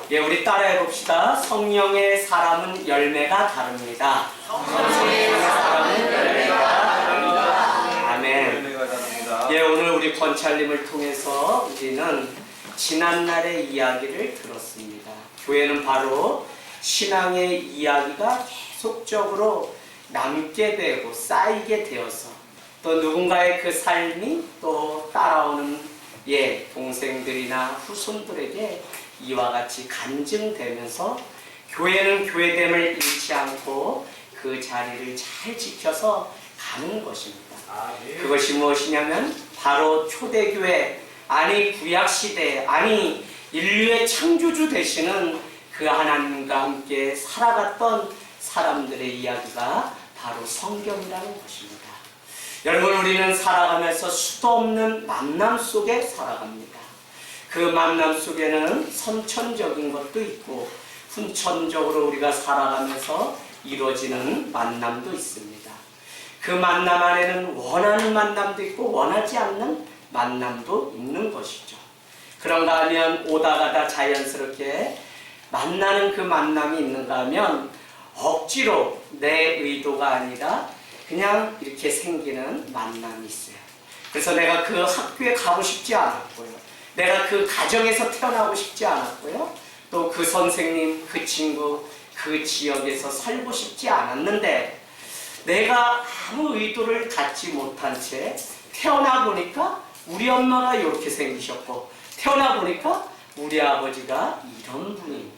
예, 우리 따라해 봅시다. 성령의 사람은 열매가 다릅니다. 성령의 사람은 열매가 다릅니다. 아멘. 예, 오늘 우리 권찰님을 통해서 우리는 지난날의 이야기를 들었습니다. 교회는 바로 신앙의 이야기가 계속적으로 남게 되고 쌓이게 되어서 또 누군가의 그 삶이 또 따라오는 동생들이나 후손들에게 이와 같이 간증되면서 교회는 교회됨을 잃지 않고 그 자리를 잘 지켜서 가는 것입니다. 그것이 무엇이냐면 바로 초대교회, 아니 구약시대, 아니 인류의 창조주 되시는 그 하나님과 함께 살아갔던 사람들의 이야기가 바로 성경이라는 것입니다. 여러분, 우리는 살아가면서 수도 없는 만남 속에 살아갑니다. 그 만남 속에는 선천적인 것도 있고 후천적으로 우리가 살아가면서 이루어지는 만남도 있습니다. 그 만남 안에는 원하는 만남도 있고 원하지 않는 만남도 있는 것이죠. 그런가 하면 오다 가다 자연스럽게 만나는 그 만남이 있는가 하면 억지로 내 의도가 아니라 그냥 이렇게 생기는 만남이 있어요. 그래서 내가 그 학교에 가고 싶지 않았고요. 내가 그 가정에서 태어나고 싶지 않았고요. 또 그 선생님, 그 친구, 그 지역에서 살고 싶지 않았는데 내가 아무 의도를 갖지 못한 채 태어나 보니까 우리 엄마가 이렇게 생기셨고 태어나 보니까 우리 아버지가 이런 분입니다.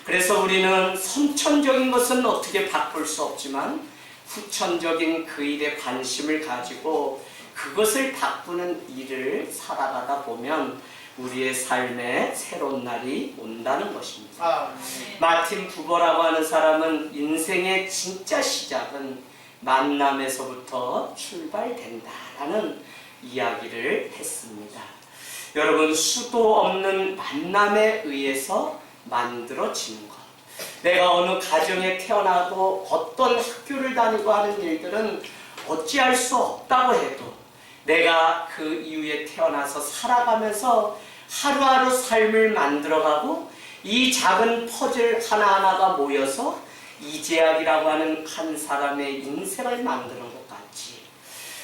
그래서 우리는 선천적인 것은 어떻게 바꿀 수 없지만 후천적인 그 일에 관심을 가지고 그것을 바꾸는 일을 살아가다 보면 우리의 삶에 새로운 날이 온다는 것입니다. 마틴 부버라고 하는 사람은 인생의 진짜 시작은 만남에서부터 출발된다라는 이야기를 했습니다. 여러분, 수도 없는 만남에 의해서 만들어지는 것. 내가 어느 가정에 태어나고 어떤 학교를 다니고 하는 일들은 어찌할 수 없다고 해도 내가 그 이후에 태어나서 살아가면서 하루하루 삶을 만들어가고 이 작은 퍼즐 하나하나가 모여서 이재학이라고 하는 한 사람의 인생을 만드는 것 같이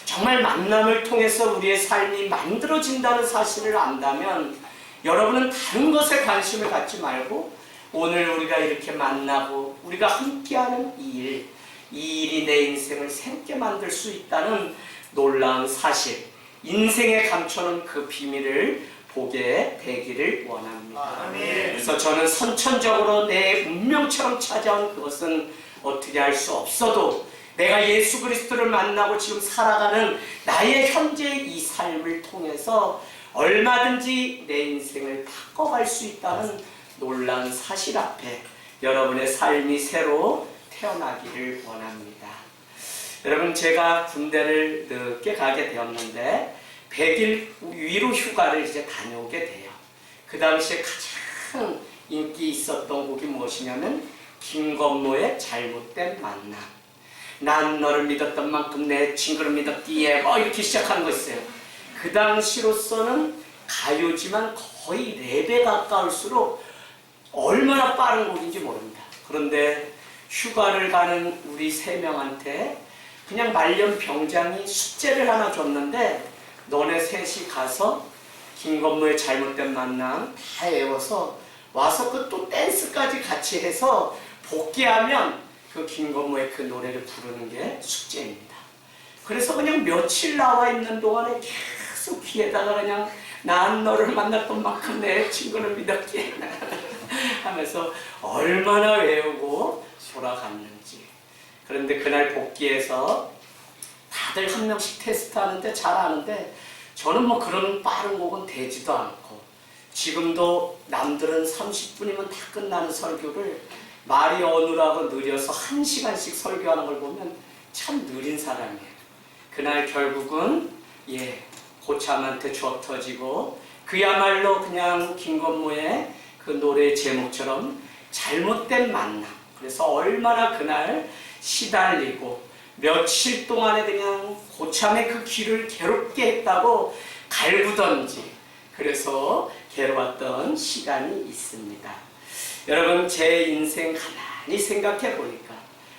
정말 만남을 통해서 우리의 삶이 만들어진다는 사실을 안다면 여러분은 다른 것에 관심을 갖지 말고 오늘 우리가 이렇게 만나고 우리가 함께하는 이 일이 내 인생을 새롭게 만들 수 있다는 놀라운 사실, 인생에 감춰놓은 그 비밀을 보게 되기를 원합니다. 그래서 저는 선천적으로 내 운명처럼 찾아온 그것은 어떻게 할 수 없어도 내가 예수 그리스도를 만나고 지금 살아가는 나의 현재의 이 삶을 통해서 얼마든지 내 인생을 바꿔갈 수 있다는 놀라운 사실 앞에 여러분의 삶이 새로 태어나기를 원합니다. 여러분, 제가 군대를 늦게 가게 되었는데 100일 위로 휴가를 이제 다녀오게 돼요. 그 당시에 가장 인기 있었던 곡이 무엇이냐면 김건모의 잘못된 만남. 난 너를 믿었던 만큼 내 친구를 믿었기에 이렇게 시작하는 거 있어요. 그 당시로서는 가요지만 거의 랩에 가까울수록 얼마나 빠른 곡인지 모릅니다. 그런데 휴가를 가는 우리 3명한테 그냥 말년 병장이 숙제를 하나 줬는데 너네 셋이 가서 김건모의 잘못된 만남 다 외워서 와서 그 또 댄스까지 같이 해서 복귀하면 그 김건모의 그 노래를 부르는 게 숙제입니다. 그래서 그냥 며칠 나와 있는 동안에 계속 귀에다가 그냥 난 너를 만났던 만큼 내 친구를 믿었기에 하면서 얼마나 외우고 돌아갔는지. 그런데 그날 복귀해서 다들 한 명씩 테스트하는데 잘하는데 저는 뭐 그런 빠른 곡은 되지도 않고 지금도 남들은 30분이면 다 끝나는 설교를 말이 어눌하고 느려서 1시간씩 설교하는 걸 보면 참 느린 사람이에요. 그날 결국은 고참한테 줘 터지고 그야말로 그냥 김건모의 그 노래 제목처럼 잘못된 만남. 그래서 얼마나 그날 시달리고 며칠 동안에 그냥 고참의 그 귀를 괴롭게 했다고 갈구던지 그래서 괴로웠던 시간이 있습니다. 여러분, 제 인생 가만히 생각해 보니까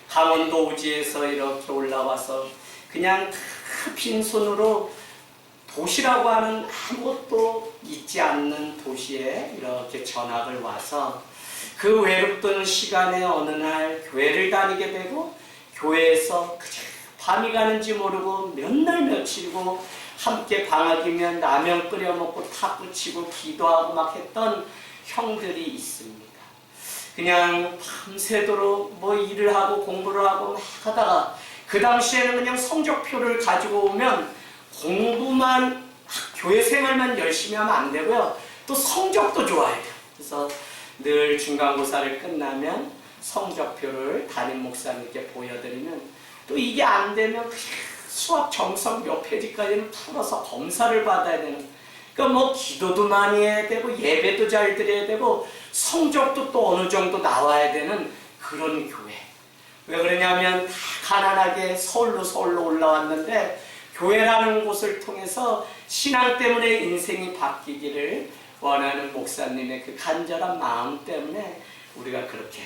강원도 우지에서 이렇게 올라와서 그냥 다 빈손으로 도시라고 하는 아무것도 있지 않는 도시에 이렇게 전학을 와서 그 외롭던 시간에 어느 날 교회를 다니게 되고, 교회에서 그저 밤이 가는지 모르고 몇 날 며칠이고 함께 방학이면 라면 끓여 먹고 탁구 치고 기도하고 막 했던 형들이 있습니다. 그냥 밤새도록 뭐 일을 하고 공부를 하고 막 하다가, 그 당시에는 그냥 성적표를 가지고 오면 공부만, 교회 생활만 열심히 하면 안 되고요, 또 성적도 좋아야 돼요. 그래서 늘 중간고사를 끝나면 성적표를 담임 목사님께 보여드리면, 또 이게 안 되면 수학 정석 몇 페이지까지는 풀어서 검사를 받아야 되는, 그러니까 뭐 기도도 많이 해야 되고 예배도 잘 드려야 되고 성적도 또 어느 정도 나와야 되는 그런 교회. 왜 그러냐면 다 가난하게 서울로 올라왔는데, 교회라는 곳을 통해서 신앙 때문에 인생이 바뀌기를 원하는 목사님의 그 간절한 마음 때문에 우리가 그렇게,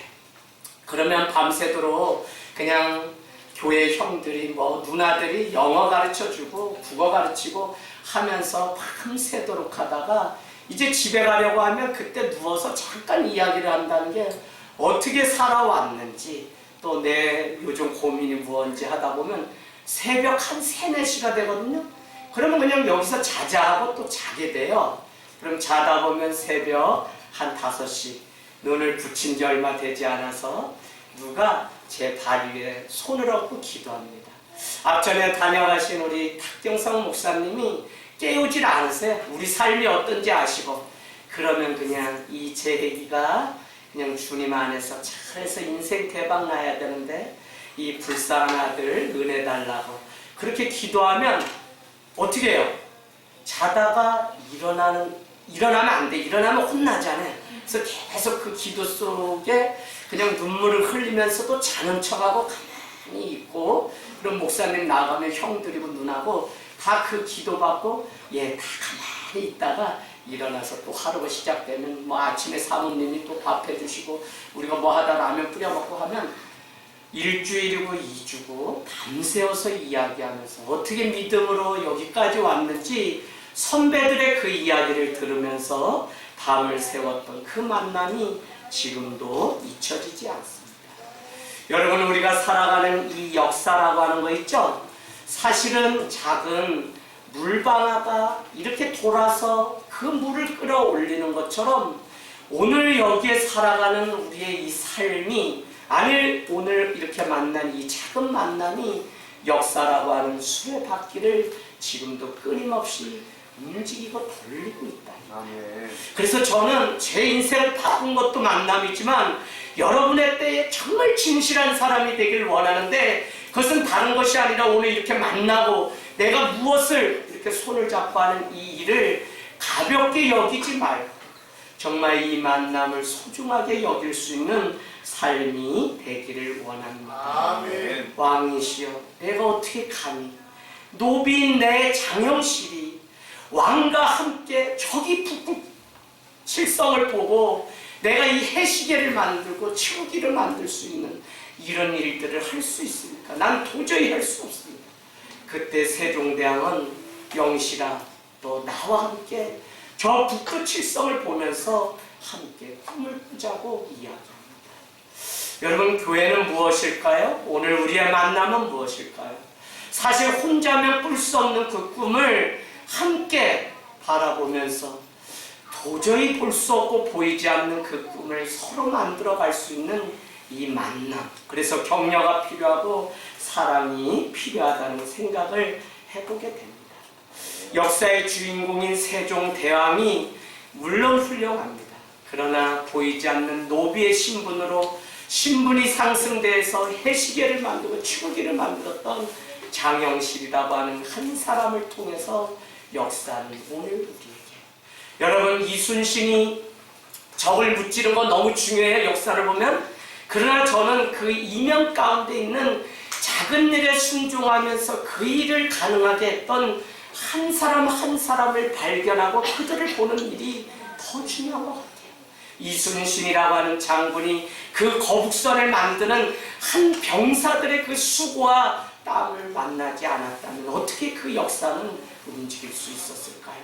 그러면 밤새도록 그냥 교회 형들이 뭐 누나들이 영어 가르쳐주고 국어 가르치고 하면서 밤새도록 하다가 이제 집에 가려고 하면 그때 누워서 잠깐 이야기를 한다는 게 어떻게 살아왔는지, 또 내 요즘 고민이 무엇인지 하다 보면 새벽 한 3, 4시가 되거든요. 그러면 그냥 여기서 자자 하고 또 자게 돼요. 그럼 자다 보면 새벽 한 5시, 눈을 붙인 지 얼마 되지 않아서 누가 제 다리 위에 손을 얹고 기도합니다. 앞전에 다녀가신 우리 탁경성 목사님이 깨우질 않으세요. 우리 삶이 어떤지 아시고. 그러면 그냥 이 제 얘기가 그냥 주님 안에서 잘해서 인생 대박 나야 되는데 이 불쌍한 아들 은혜 달라고 그렇게 기도하면 어떻게 해요? 자다가 일어나면 안 돼. 일어나면 혼나잖아요. 그래서 계속 그 기도 속에 그냥 눈물을 흘리면서도 자는 척하고 가만히 있고, 그럼 목사님 나가면 형들이고 누나고 다 그 기도 받고 다 가만히 있다가 일어나서 또 하루가 시작되면 뭐 아침에 사모님이 또 밥 해주시고 우리가 뭐 하다 라면 끓여 먹고 하면 1주일이고 2주고 밤새워서 이야기하면서 어떻게 믿음으로 여기까지 왔는지 선배들의 그 이야기를 들으면서 밤을 새웠던 그 만남이 지금도 잊혀지지 않습니다. 여러분, 우리가 살아가는 이 역사라고 하는 거 있죠? 사실은 작은 물방아가 이렇게 돌아서 그 물을 끌어올리는 것처럼 오늘 여기에 살아가는 우리의 이 삶이, 오늘 이렇게 만난 이 작은 만남이 역사라고 하는 수레바퀴를 지금도 끊임없이 움직이고 돌리고 있다. 아멘. 그래서 저는 제 인생을 바꾼 것도 만남이지만 여러분의 때에 정말 진실한 사람이 되길 원하는데, 그것은 다른 것이 아니라 오늘 이렇게 만나고 내가 무엇을 이렇게 손을 잡고 하는 이 일을 가볍게 여기지 말고 정말 이 만남을 소중하게 여길 수 있는 삶이 되기를 원합니다. 아멘. 왕이시여, 내가 어떻게 감히 노비인 내 장영실이 왕과 함께 저기 북극 칠성을 보고 내가 이 해시계를 만들고 치우기를 만들 수 있는 이런 일들을 할 수 있습니까? 난 도저히 할 수 없습니다. 그때 세종대왕은 영실아, 너 나와 함께 저 북극 칠성을 보면서 함께 꿈을 꾸자고 이야기합니다. 여러분, 교회는 무엇일까요? 오늘 우리의 만남은 무엇일까요? 사실 혼자면 꿀 수 없는 그 꿈을 함께 바라보면서 도저히 볼 수 없고 보이지 않는 그 꿈을 서로 만들어 갈 수 있는 이 만남. 그래서 격려가 필요하고 사랑이 필요하다는 생각을 해보게 됩니다. 역사의 주인공인 세종대왕이 물론 훌륭합니다. 그러나 보이지 않는 노비의 신분으로 신분이 상승돼서 해시계를 만들고 치우기를 만들었던 장영실이라고 하는 한 사람을 통해서 역사는 오늘 우리에게, 여러분, 이순신이 적을 무찌른 건 너무 중요해요, 역사를 보면. 그러나 저는 그 이면 가운데 있는 작은 일에 순종하면서 그 일을 가능하게 했던 한 사람 한 사람을 발견하고 그들을 보는 일이 더 중요한 것 같아요. 이순신이라고 하는 장군이 그 거북선을 만드는 한 병사들의 그 수고와 땀을 만나지 않았다면 어떻게 그 역사는 움직일 수 있었을까요?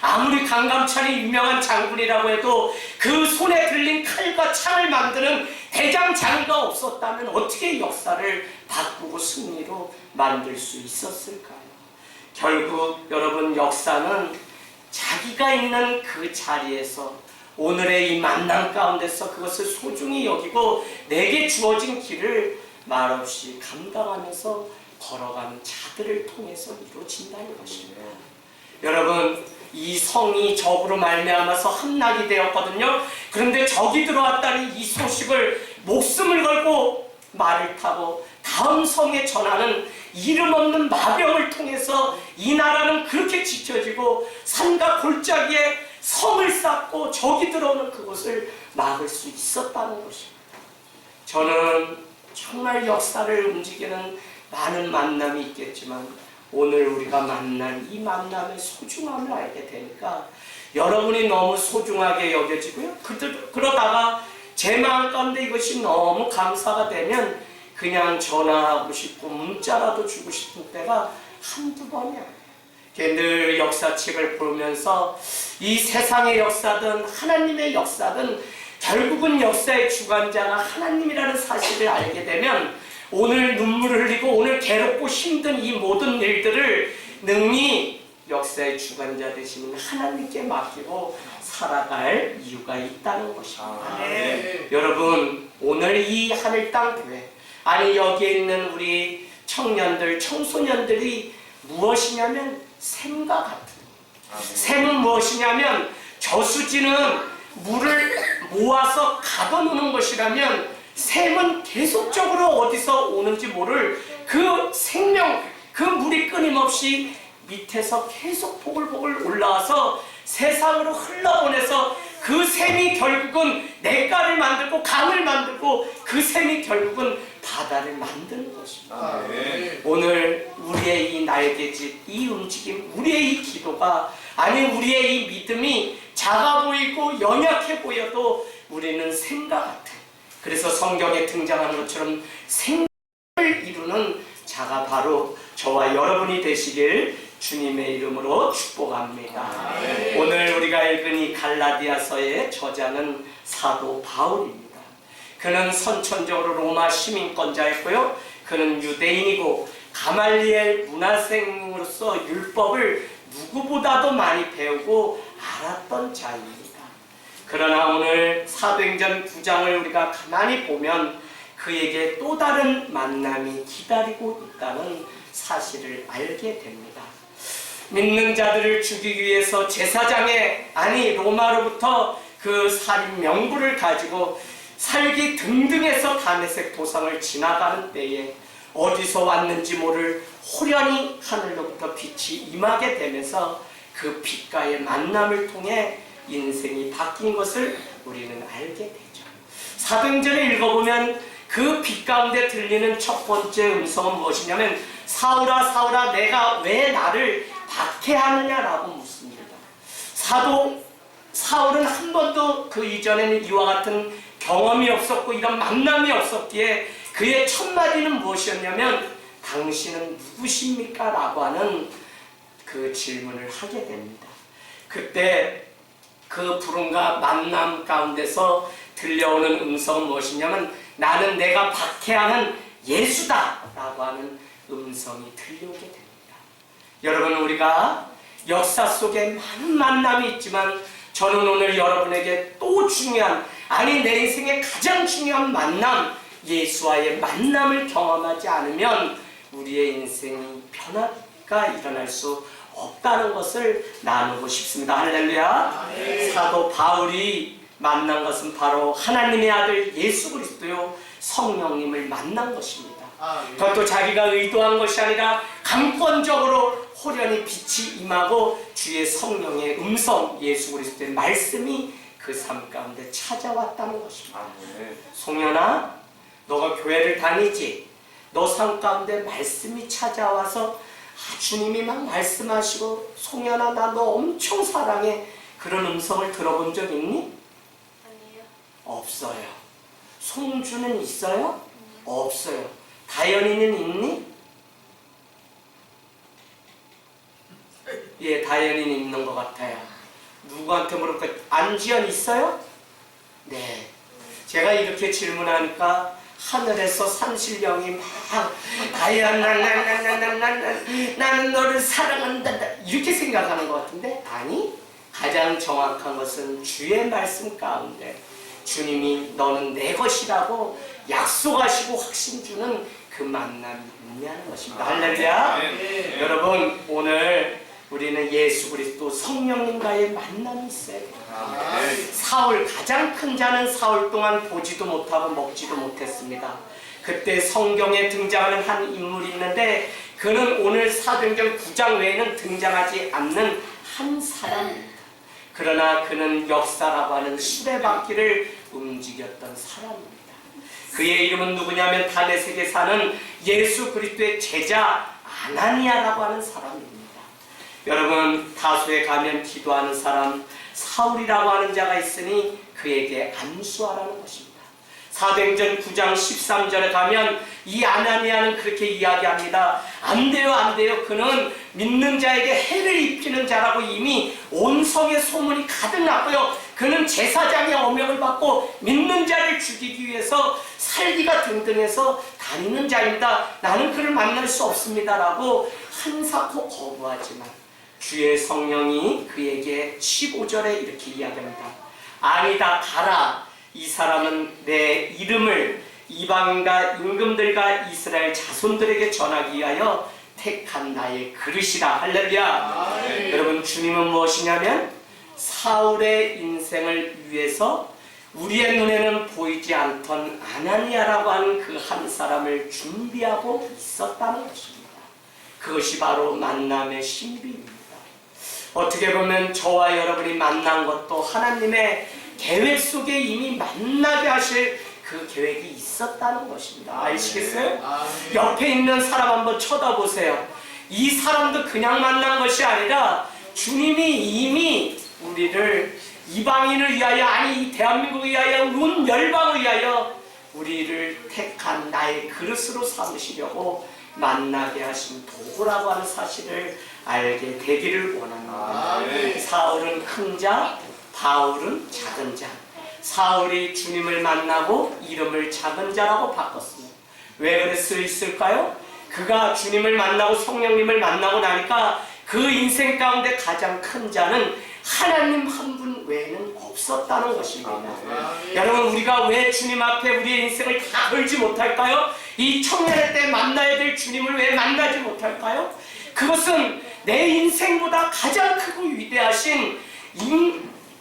아무리 강감찬이 유명한 장군이라고 해도 그 손에 들린 칼과 창을 만드는 대장장이가 없었다면 어떻게 역사를 바꾸고 승리로 만들 수 있었을까요? 결국 여러분, 역사는 자기가 있는 그 자리에서 오늘의 이 만남 가운데서 그것을 소중히 여기고 내게 주어진 길을 말없이 감당하면서 걸어가는 자들을 통해서 이루어진다는 것입니다. 여러분, 이 성이 적으로 말미암아서 함락이 되었거든요. 그런데 적이 들어왔다는 이 소식을 목숨을 걸고 말을 타고 다음 성에 전하는 이름 없는 마병을 통해서 이 나라는 그렇게 지켜지고 산과 골짜기에 성을 쌓고 적이 들어오는 그것을 막을 수 있었다는 것입니다. 저는 정말 역사를 움직이는 많은 만남이 있겠지만 오늘 우리가 만난 이 만남의 소중함을 알게 되니까 여러분이 너무 소중하게 여겨지고요. 그러다가 제 마음 가운데 이것이 너무 감사가 되면 그냥 전화하고 싶고 문자라도 주고 싶은 때가 한두 번이 아니에요. 늘 역사책을 보면서 이 세상의 역사든 하나님의 역사든 결국은 역사의 주관자가 하나님이라는 사실을 알게 되면 오늘 눈물을 흘리고 오늘 괴롭고 힘든 이 모든 일들을 능히 역사의 주관자 되시는 하나님께 맡기고 살아갈 이유가 있다는 것입니다. 네. 여러분, 오늘 이 하늘 땅 교회, 아니 여기에 있는 우리 청년들, 청소년들이 무엇이냐면 샘과 같은, 샘은 무엇이냐면 저수지는 물을 모아서 가둬놓는 것이라면 샘은 계속적으로 어디서 오는지 모를 그 생명, 그 물이 끊임없이 밑에서 계속 보글보글 올라와서 세상으로 흘러보내서 그 샘이 결국은 냇가를 만들고 강을 만들고 그 샘이 결국은 바다를 만드는 것입니다. 오늘 우리의 이 날개짓, 이 움직임, 우리의 이 기도가, 아니 우리의 이 믿음이 작아 보이고 연약해 보여도 우리는 샘과 같은, 그래서 성경에 등장하는 것처럼 생명을 이루는 자가 바로 저와 여러분이 되시길 주님의 이름으로 축복합니다. 오늘 우리가 읽은 이 갈라디아서의 저자는 사도 바울입니다. 그는 선천적으로 로마 시민권자였고요. 그는 유대인이고 가말리엘 문화생으로서 율법을 누구보다도 많이 배우고 알았던 자입니다. 그러나 오늘 사도행전 9장을 우리가 가만히 보면 그에게 또 다른 만남이 기다리고 있다는 사실을 알게 됩니다. 믿는 자들을 죽이기 위해서 제사장의, 아니 로마로부터 그 살인 명부를 가지고 살기 등등해서 다메섹 도상을 지나가는 때에 어디서 왔는지 모를 호련히 하늘로부터 빛이 임하게 되면서 그 빛과의 만남을 통해 인생이 바뀐 것을 우리는 알게 되죠. 사도행전을 읽어보면 그 빛 가운데 들리는 첫 번째 음성은 무엇이냐면 사울아 사울아 내가 왜 나를 박해하느냐라고 묻습니다. 사도 사울은 한 번도 그 이전에는 이와 같은 경험이 없었고 이런 만남이 없었기에 그의 첫 마디는 무엇이었냐면 당신은 누구십니까? 라고 하는 그 질문을 하게 됩니다. 그때 그 부름과 만남 가운데서 들려오는 음성은 무엇이냐면 나는 내가 박해하는 예수다 라고 하는 음성이 들려오게 됩니다. 여러분, 우리가 역사 속에 많은 만남이 있지만 저는 오늘 여러분에게 또 중요한, 아니 내 인생의 가장 중요한 만남, 예수와의 만남을 경험하지 않으면 우리의 인생이 변화가 일어날 수 없다는 것을 나누고 싶습니다. 할렐루야. 사도 바울이 만난 것은 바로 하나님의 아들 예수 그리스도요 성령님을 만난 것입니다. 그것도 자기가 의도한 것이 아니라 강권적으로 호련히 빛이 임하고 주의 성령의 음성, 예수 그리스도의 말씀이 그 삶 가운데 찾아왔다는 것입니다. 송년아, 너가 교회를 다니지? 너 삶 가운데 말씀이 찾아와서 주님이 막 말씀하시고 송년아 나 너 엄청 사랑해, 그런 음성을 들어본 적 있니? 아니요. 없어요. 송주는 있어요? 없어요. 다현이는 있니? 예, 다현이는 있는 것 같아요. 누구한테 물을까? 안지연 있어요? 네. 제가 이렇게 질문하니까 하늘에서 산신령이 막 다현 나는 너를 사랑한다 이렇게 생각하는 것 같은데 아니, 가장 정확한 것은 주의 말씀 가운데 주님이 너는 내 것이라고 약속하시고 확신 주는 그 만남이 있냐는 것입니다. 할렐루야. 여러분, 오늘 우리는 예수 그리스도 성령님과의 만남이 있어야 돼요. 사울, 가장 큰 자는 사울 동안 보지도 못하고 먹지도 못했습니다. 그때 성경에 등장하는 한 인물이 있는데 그는 오늘 사도행전 9장 외에는 등장하지 않는 한 사람입니다. 그러나 그는 역사라고 하는 수레바퀴를 움직였던 사람입니다. 그의 이름은 누구냐면 다메섹에 사는 예수 그리스도의 제자 아나니아라고 하는 사람입니다. 여러분, 다소에 가면 기도하는 사람 사울이라고 하는 자가 있으니 그에게 안수하라는 것입니다. 사도행전 9장 13절에 가면 이 아나니아는 그렇게 이야기합니다. 안 돼요, 안 돼요. 그는 믿는 자에게 해를 입히는 자라고 이미 온 성에 소문이 가득 났고요. 그는 제사장의 어명을 받고 믿는 자를 죽이기 위해서 살기가 등등해서 다니는 자입니다. 나는 그를 만날 수 없습니다 라고 한사코 거부하지만 주의 성령이 그에게 15절에 이렇게 이야기합니다. 아니다, 가라. 이 사람은 내 이름을 이방인과 임금들과 이스라엘 자손들에게 전하기 위하여 택한 나의 그릇이라. 할렐루야. 여러분, 주님은 무엇이냐면 사울의 인생을 위해서 우리의 눈에는 보이지 않던 아나니아라고 하는 그 한 사람을 준비하고 있었다는 것입니다. 그것이 바로 만남의 신비입니다. 어떻게 보면 저와 여러분이 만난 것도 하나님의 계획 속에 이미 만나게 하실 그 계획이 있었다는 것입니다. 아시겠어요? 옆에 있는 사람 한번 쳐다보세요. 이 사람도 그냥 만난 것이 아니라 주님이 이미 우리를 이방인을 위하여, 아니 이 대한민국을 위하여, 온 열방을 위하여 우리를 택한 나의 그릇으로 삼으시려고 만나게 하신 도구라고 하는 사실을 알게 되기를 원합니다. 사울은 큰 자, 바울은 작은 자. 사울이 주님을 만나고 이름을 작은 자라고 바꿨습니다. 왜 그럴 수 있을까요? 그가 주님을 만나고 성령님을 만나고 나니까 그 인생 가운데 가장 큰 자는 하나님 한 분 외에는 없었다는 것입니다. 여러분, 우리가 왜 주님 앞에 우리의 인생을 다 걸지 못할까요? 이 청년의 때 만나야 될 주님을 왜 만나지 못할까요? 그것은 내 인생보다 가장 크고 위대하신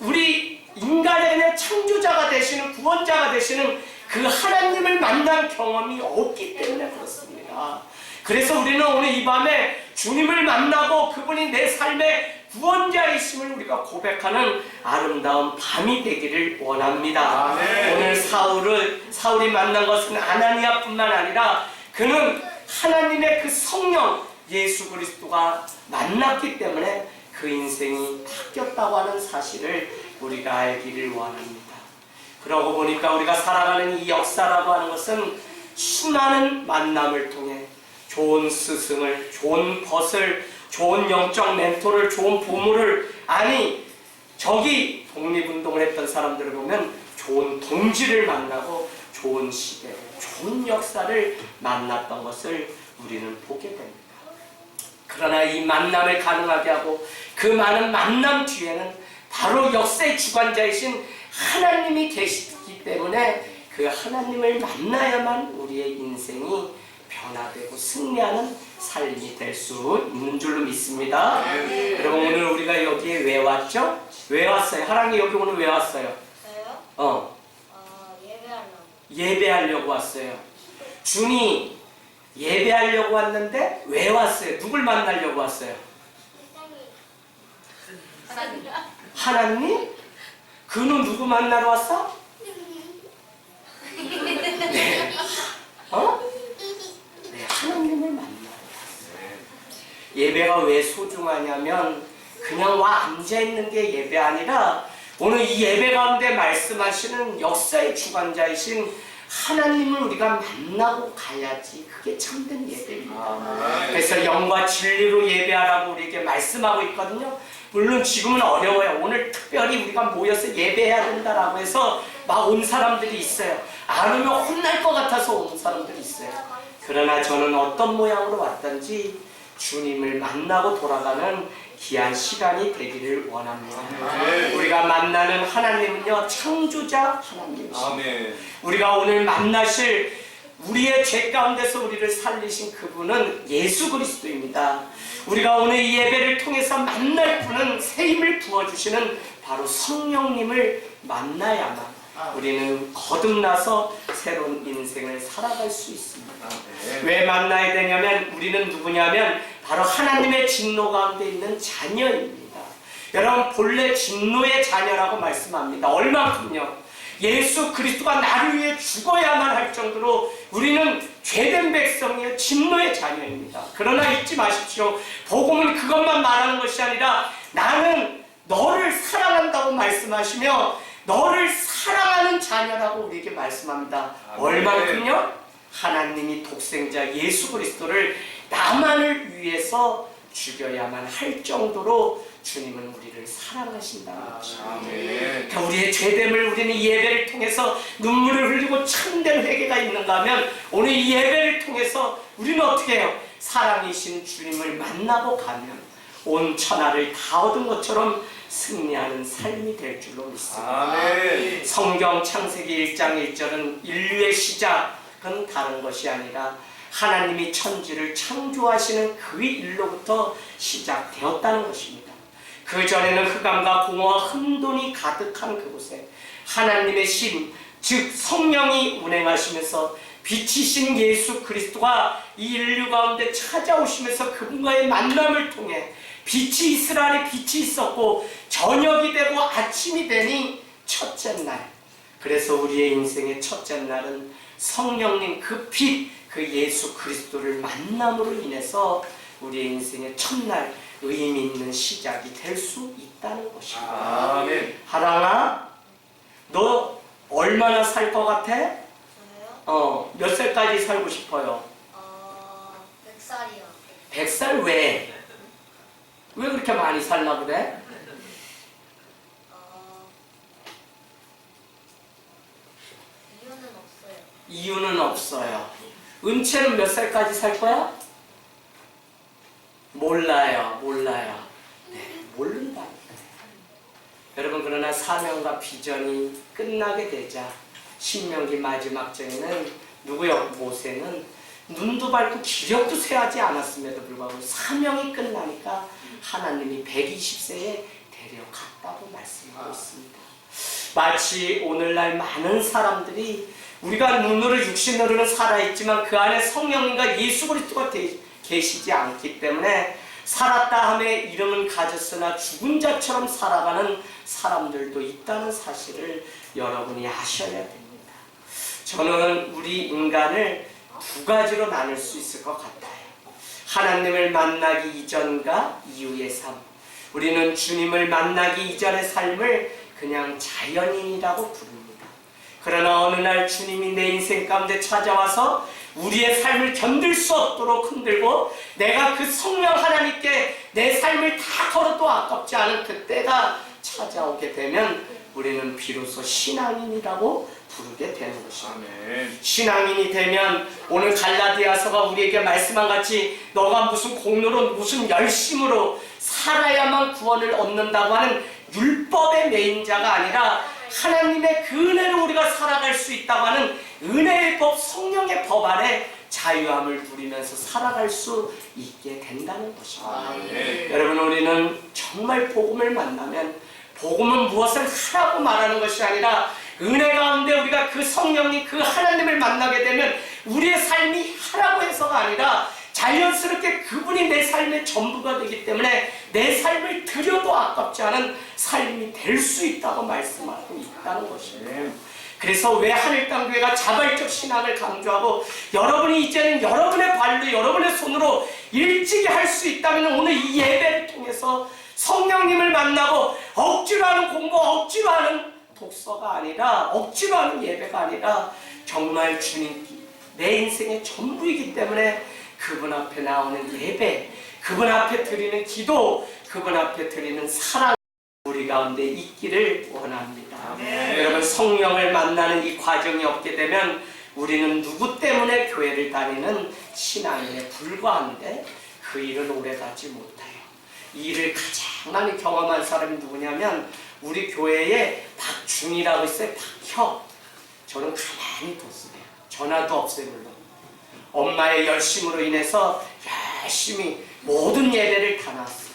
우리 인간의 창조자가 되시는, 구원자가 되시는 그 하나님을 만난 경험이 없기 때문에 그렇습니다. 그래서 우리는 오늘 이 밤에 주님을 만나고 그분이 내 삶의 구원자이심을 우리가 고백하는 아름다운 밤이 되기를 원합니다. 오늘 사울이 만난 것은 아나니아뿐만 아니라 그는 하나님의 그 성령 예수 그리스도가 만났기 때문에 그 인생이 바뀌었다고 하는 사실을 우리가 알기를 원합니다. 그러고 보니까 우리가 살아가는 이 역사라고 하는 것은 수많은 만남을 통해 좋은 스승을, 좋은 벗을, 좋은 영적 멘토를, 좋은 부모를, 아니 저기 독립운동을 했던 사람들을 보면 좋은 동지를 만나고 좋은 시대, 좋은 역사를 만났던 것을 우리는 보게 됩니다. 그러나 이 만남을 가능하게 하고 그 많은 만남 뒤에는 바로 역사의 주관자이신 하나님이 계시기 때문에 그 하나님을 만나야만 우리의 인생이 변화되고 승리하는 삶이 될 수 있는 줄로 믿습니다. 여러분, 오늘 우리가 여기에 왜 왔죠? 왜 왔어요? 하랑이 여기 오늘 왜 왔어요? 저요? 예배하려고 왔어요. 준이 예배하려고 왔는데 왜 왔어요? 누굴 만나려고 왔어요? 하나님? 그는 누구 만나러 왔어? 네. 네, 하나님을 만나러 왔어요. 예배가 왜 소중하냐면 그냥 와 앉아있는 게 예배 아니라 오늘 이 예배 가운데 말씀하시는 역사의 주관자이신 하나님을 우리가 만나고 가야지 그게 참된 예배입니다. 그래서 영과 진리로 예배하라고 우리에게 말씀하고 있거든요. 물론 지금은 어려워요. 오늘 특별히 우리가 모여서 예배해야 된다라고 해서 막 온 사람들이 있어요. 안 오면 혼날 것 같아서 온 사람들이 있어요. 그러나 저는 어떤 모양으로 왔든지 주님을 만나고 돌아가는 귀한 시간이 되기를 원합니다. 우리가 만나는 하나님은요, 창조자 하나님이십니다. 우리가 오늘 만나실 우리의 죄 가운데서 우리를 살리신 그분은 예수 그리스도입니다. 우리가 오늘 이 예배를 통해서 만날 분은 새 힘을 부어주시는 바로 성령님을 만나야만 우리는 거듭나서 새로운 인생을 살아갈 수 있습니다. 왜 만나야 되냐면 우리는 누구냐면 바로 하나님의 진노 가운데 있는 자녀입니다. 여러분 본래 진노의 자녀라고 말씀합니다. 얼만큼요? 예수 그리스도가 나를 위해 죽어야만 할 정도로 우리는 죄된 백성이에요. 진노의 자녀입니다. 그러나 잊지 마십시오. 복음은 그것만 말하는 것이 아니라 나는 너를 사랑한다고 말씀하시며 너를 사랑하는 자녀라고 우리에게 말씀합니다. 얼만큼요? 하나님이 독생자 예수 그리스도를 나만을 위해서 죽여야만 할 정도로 주님은 우리를 사랑하신다는 것입니다. 그러니까 우리의 죄됨을 우리는 이 예배를 통해서 눈물을 흘리고 참된 회개가 있는가 하면 오늘 이 예배를 통해서 우리는 어떻게 해요? 사랑이신 주님을 만나고 가면 온 천하를 다 얻은 것처럼 승리하는 삶이 될 줄로 믿습니다. 아멘. 성경 창세기 1장 1절은 인류의 시작은 다른 것이 아니라 하나님이 천지를 창조하시는 그 일로부터 시작되었다는 것입니다. 그 전에는 흑암과 공허와 혼돈이 가득한 그곳에 하나님의 신, 즉 성령이 운행하시면서 빛이신 예수 그리스도가 이 인류 가운데 찾아오시면서 그분과의 만남을 통해 빛이 이스라엘에 빛이 있었고 저녁이 되고 아침이 되니 첫째 날. 그래서 우리의 인생의 첫째 날은 성령님 그 빛, 그 예수 그리스도를 만남으로 인해서 우리의 인생의 첫날 의미 있는 시작이 될 수 있다는 것입니다. 아멘. 하랑아, 너 얼마나 살 것 같아? 저요? 몇 살까지 살고 싶어요? 100살이요. 100살 왜? 왜 그렇게 많이 살려고 그래? 이유는 없어요. 이유는 없어요. 은채는 몇 살까지 살 거야? 몰라요. 네, 모른다. 여러분 그러나 사명과 비전이 끝나게 되자 신명기 마지막 장에는 누구요? 모세는 눈도 밝고 기력도 쇠하지 않았음에도 불구하고 사명이 끝나니까 하나님이 120세에 데려갔다고 말씀하고 있습니다. 마치 오늘날 많은 사람들이 우리가 눈으로 육신으로는 살아있지만 그 안에 성령님과 예수 그리스도가 계시지 않기 때문에 살았다 함에 이름은 가졌으나 죽은 자처럼 살아가는 사람들도 있다는 사실을 여러분이 아셔야 됩니다. 저는 우리 인간을 두 가지로 나눌 수 있을 것 같아요. 하나님을 만나기 이전과 이후의 삶. 우리는 주님을 만나기 이전의 삶을 그냥 자연인이라고 부릅니다. 그러나 어느 날 주님이 내 인생 가운데 찾아와서 우리의 삶을 견딜 수 없도록 흔들고 내가 그 성령 하나님께 내 삶을 다 걸어도 아깝지 않은 그때가 찾아오게 되면 우리는 비로소 신앙인이라고 부르게 되는 것입니다. 신앙인이 되면 오늘 갈라디아서가 우리에게 말씀한 같이 너가 무슨 공로로 무슨 열심으로 살아야만 구원을 얻는다고 하는 율법의 매인자가 아니라 하나님의 그 은혜로 우리가 살아갈 수 있다고 하는 은혜의 법, 성령의 법 아래 자유함을 누리면서 살아갈 수 있게 된다는 것입니다. 여러분 우리는 정말 복음을 만나면 복음은 무엇을 하라고 말하는 것이 아니라 은혜 가운데 우리가 그 성령님 그 하나님을 만나게 되면 우리의 삶이 하라고 해서가 아니라 자연스럽게 그분이 내 삶의 전부가 되기 때문에 내 삶을 드려도 아깝지 않은 삶이 될 수 있다고 말씀하고 있다는 것입니다. 그래서 왜 하늘땅교회가 자발적 신앙을 강조하고 여러분이 이제는 여러분의 발로 여러분의 손으로 일찍이 할 수 있다면 오늘 이 예배를 통해서 성령님을 만나고 억지로 하는 공부, 억지로 하는 독서가 아니라, 억지로 하는 예배가 아니라 정말 주님 내 인생의 전부이기 때문에 그분 앞에 나오는 예배, 그분 앞에 드리는 기도, 그분 앞에 드리는 사랑 우리 가운데 있기를 원합니다. 여러분, 성령을 만나는 이 과정이 없게 되면 우리는 누구 때문에 교회를 다니는 신앙인에 불과한데 그 일은 오래가지 못해요. 이 일을 가장 많이 경험한 사람이 누구냐면 우리 교회에 박중이라고 있어요. 박혀. 저는 가만히 뒀어요. 전화도 없어요. 물론 엄마의 열심으로 인해서 열심히 모든 예배를 다 놨어요.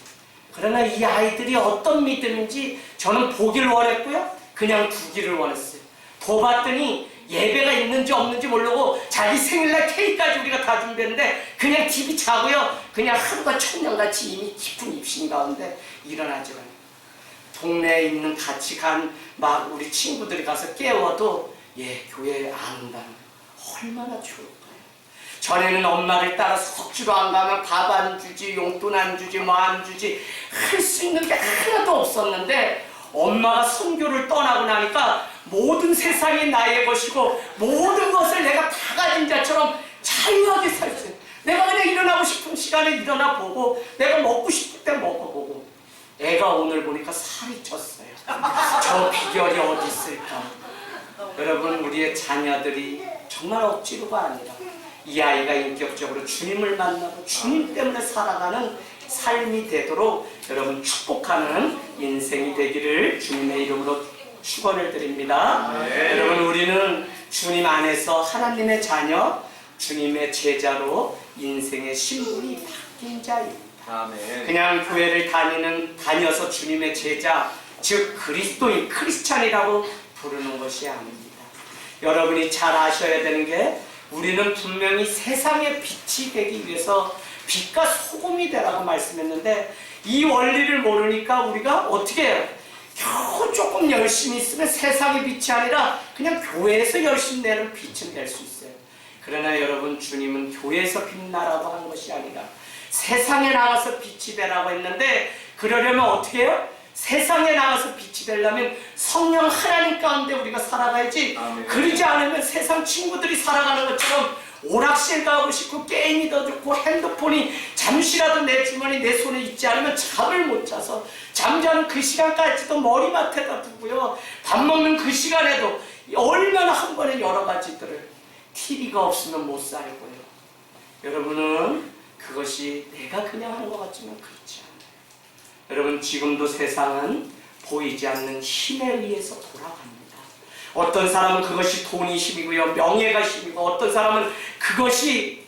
그러나 이 아이들이 어떤 믿음인지 저는 보기를 원했고요, 그냥 두기를 원했어요. 더 봤더니 예배가 있는지 없는지 모르고 자기 생일날 케이크까지 우리가 다 준비했는데 그냥 TV 자고요, 그냥 하루가 천년같이 이미 깊은 입신 가운데 일어나지 않아요. 동네에 있는 같이 간 막 우리 친구들이 가서 깨워도 교회에 안 온다는 거예요. 얼마나 좋을까요? 전에는 엄마를 따라서 억지로 안 가면 밥 안 주지, 용돈 안 주지, 뭐 안 주지, 할 수 있는 게 하나도 없었는데 엄마가 선교를 떠나고 나니까 모든 세상이 나의 것이고 모든 것을 내가 다 가진 자처럼 자유하게 살 수 있어요. 내가 그냥 일어나고 싶은 시간에 일어나 보고 내가 먹고 싶을 때 먹어보고. 애가 오늘 보니까 살이 쪘어요. 저 비결이 어디 있을까? 여러분, 우리의 자녀들이 정말 억지로가 아니라 이 아이가 인격적으로 주님을 만나고 주님 때문에 살아가는 삶이 되도록 여러분 축복하는 인생이 되기를 주님의 이름으로 축원을 드립니다. 여러분, 우리는 주님 안에서 하나님의 자녀, 주님의 제자로 인생의 신분이 바뀐 자입니다. 그냥 교회를 다녀서 주님의 제자, 즉 그리스도인, 크리스찬이라고 부르는 것이 아닙니다. 여러분이 잘 아셔야 되는 게 우리는 분명히 세상의 빛이 되기 위해서 빛과 소금이 되라고 말씀했는데 이 원리를 모르니까 우리가 어떻게 해요? 겨우 조금 열심히 있으면 세상의 빛이 아니라 그냥 교회에서 열심히 내는 빛은 될 수 있어요. 그러나 여러분, 주님은 교회에서 빛나라고 하는 것이 아니라 세상에 나가서 빛이 되라고 했는데 그러려면 어떻게 해요? 세상에 나가서 빛이 되려면 성령 하나님 가운데 우리가 살아가야지. 그러지 않으면 세상 친구들이 살아가는 것처럼 오락실 가고 싶고 게임이 더 좋고 핸드폰이 잠시라도 내 주머니 내 손에 있지 않으면 잠을 못 자서 잠자는 그 시간까지도 머리맡에다 두고요, 밥 먹는 그 시간에도 얼마나 한 번에 여러 가지들을, TV가 없으면 못 살고요. 여러분은 그것이 내가 그냥 하는 것 같지만 그렇지 않아요. 여러분, 지금도 세상은 보이지 않는 힘에 의해서 돌아갑니다. 어떤 사람은 그것이 돈이 힘이고요, 명예가 힘이고, 어떤 사람은 그것이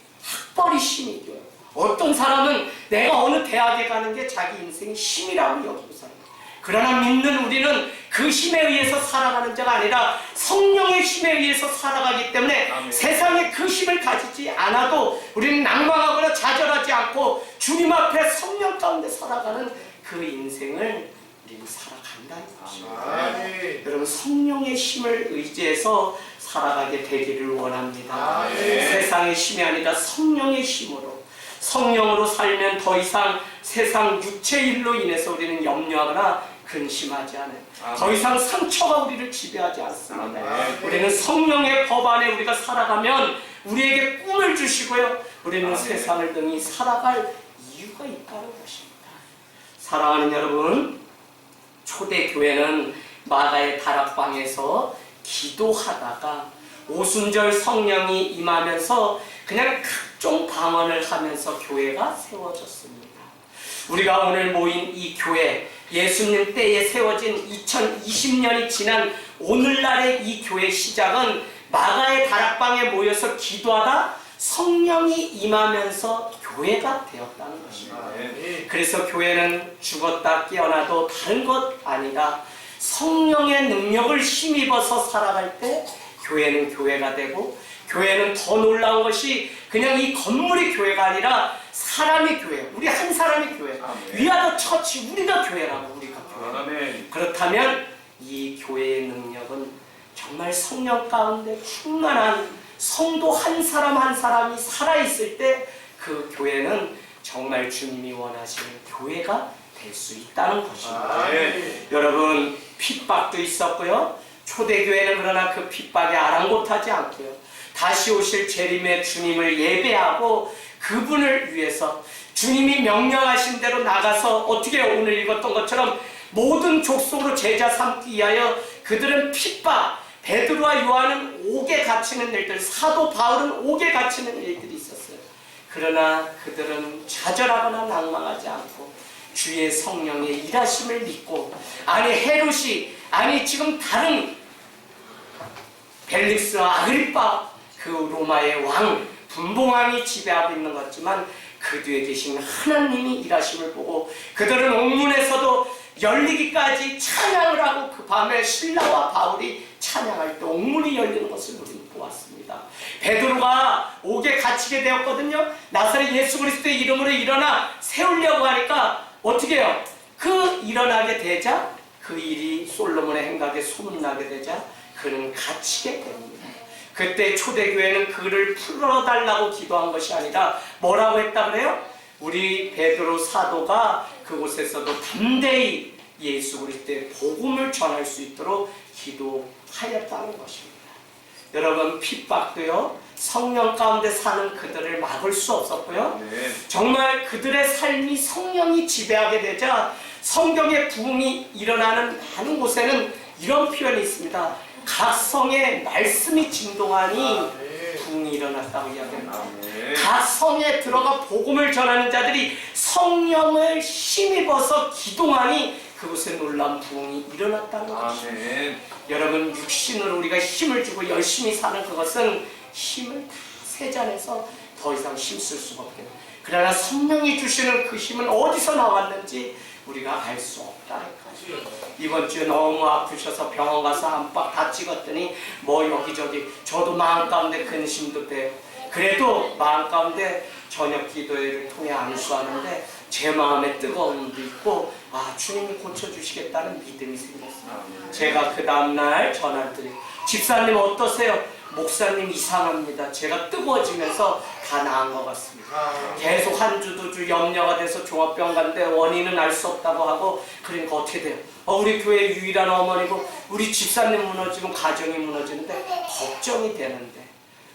학벌이 힘이고요, 어떤 사람은 내가 어느 대학에 가는 게 자기 인생의 힘이라고 여기고 살아요. 그러나 믿는 우리는 그 힘에 의해서 살아가는 자가 아니라 성령의 힘에 의해서 살아가기 때문에 세상에 그 힘을 가지지 않아도 우리는 낭망하거나 좌절하지 않고 주님 앞에 성령 가운데 살아가는 그 인생을 우리는 살아간다는 것입니다. 여러분, 성령의 힘을 의지해서 살아가게 되기를 원합니다. 세상의 힘이 아니라 성령의 힘으로, 성령으로 살면 더 이상 세상 육체의 일로 인해서 우리는 염려하거나 근심하지 않아요. 더 이상 상처가 우리를 지배하지 않습니다. 우리는 성령의 법 안에 우리가 살아가면 우리에게 꿈을 주시고요, 우리는 세상을 등이 살아갈 이유가 있다는 것입니다. 사랑하는 여러분, 초대교회는 마가의 다락방에서 기도하다가 오순절 성령이 임하면서 그냥 각종 방언을 하면서 교회가 세워졌습니다. 우리가 오늘 모인 이 교회, 예수님 때에 세워진 2020년이 지난 오늘날의 이 교회 시작은 마가의 다락방에 모여서 기도하다 성령이 임하면서 교회가 되었다는 것입니다. 그래서 교회는 죽었다 깨어나도 다른 것 아니라 성령의 능력을 힘입어서 살아갈 때 교회는 교회가 되고, 교회는 더 놀라운 것이 그냥 이 건물이 교회가 아니라 사람이 교회, 우리 한 사람이 교회, 위아더 처치, 우리가 교회라고, 우리가 교회. 그렇다면 이 교회의 능력은 정말 성령 가운데 충만한 성도 한 사람 한 사람이 살아있을 때 그 교회는 정말 주님이 원하시는 교회가 될 수 있다는 것입니다. 여러분, 핍박도 있었고요. 초대교회는 그러나 그 핍박에 아랑곳하지 않고요. 다시 오실 재림의 주님을 예배하고 그분을 위해서 주님이 명령하신 대로 나가서 어떻게 오늘 읽었던 것처럼 모든 족속으로 제자 삼기 위하여 그들은 핍박, 베드로와 요한은 옥에 갇히는 일들, 사도 바울은 옥에 갇히는 일들이 있었어요. 그러나 그들은 좌절하거나 낭망하지 않고 주의 성령의 일하심을 믿고, 아니 헤롯이, 아니 지금 다른 벨릭스와 아그리파 그 로마의 왕, 분봉왕이 지배하고 있는 것 같지만 그 뒤에 계신 하나님이 일하심을 보고 그들은 옥문에서도 열리기까지 찬양을 하고 그 밤에 신라와 바울이 찬양할 때 옥문이 열리는 것을 우리는 보았습니다. 베드로가 옥에 갇히게 되었거든요. 나사렛 예수 그리스도의 이름으로 일어나 세우려고 하니까 어떻게 해요? 그 일어나게 되자 그 일이 솔로몬의 행각에 소문나게 되자 그는 갇히게 됩니다. 그때 초대교회는 그를 풀어달라고 기도한 것이 아니라 뭐라고 했다 그래요? 우리 베드로 사도가 그곳에서도 담대히 예수 그리스도의 복음을 전할 수 있도록 기도하였다는 것입니다. 여러분, 핍박도요 성령 가운데 사는 그들을 막을 수 없었고요. 정말 그들의 삶이 성령이 지배하게 되자 성경의 부흥이 일어나는 많은 곳에는 이런 표현이 있습니다. 각 성에 말씀이 진동하니 부흥이 일어났다고 이야기합니다. 각 성에 들어가 복음을 전하는 자들이 성령을 힘입어서 기동하니 그곳에 놀라운 부흥이 일어났다는 것입니다. 여러분, 육신으로 우리가 힘을 주고 열심히 사는 그것은 힘을 다 세잔해서 더 이상 힘쓸 수가 없겠네요. 그러나 성령이 주시는 그 힘은 어디서 나왔는지 우리가 알 수 없다는 거죠. 이번 주에 너무 아프셔서 병원 가서 안박 다 찍었더니 뭐 여기저기 저도 마음 가운데 근심도 돼요. 그래도 마음 가운데 저녁 기도회를 통해 안수하는데 제 마음에 뜨거움도 있고 주님이 고쳐주시겠다는 믿음이 생겼어요. 제가 그 다음날 전화를 드리고 집사님 어떠세요? 목사님 이상합니다. 제가 뜨거워지면서 다 나은 것 같습니다. 계속 한 주 두 주 염려가 돼서 종합병 갔는데 원인은 알 수 없다고 하고 그러니까 어떻게 돼요? 우리 교회 유일한 어머니고 우리 집사님 무너지면 가정이 무너지는데 걱정이 되는데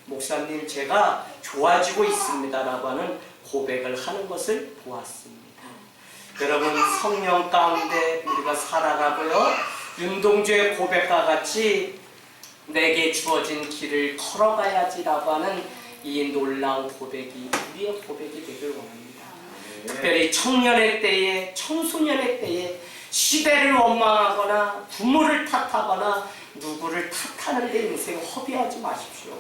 목사님 제가 좋아지고 있습니다 라고 하는 고백을 하는 것을 보았습니다. 여러분, 성령 가운데 우리가 살아가고요. 윤동주의 고백과 같이 내게 주어진 길을 걸어가야지라고 하는 이 놀라운 고백이 우리의 고백이 되길 원합니다. 특별히 청년의 때에, 청소년의 때에 시대를 원망하거나 부모를 탓하거나 누구를 탓하는 데 인생 허비하지 마십시오.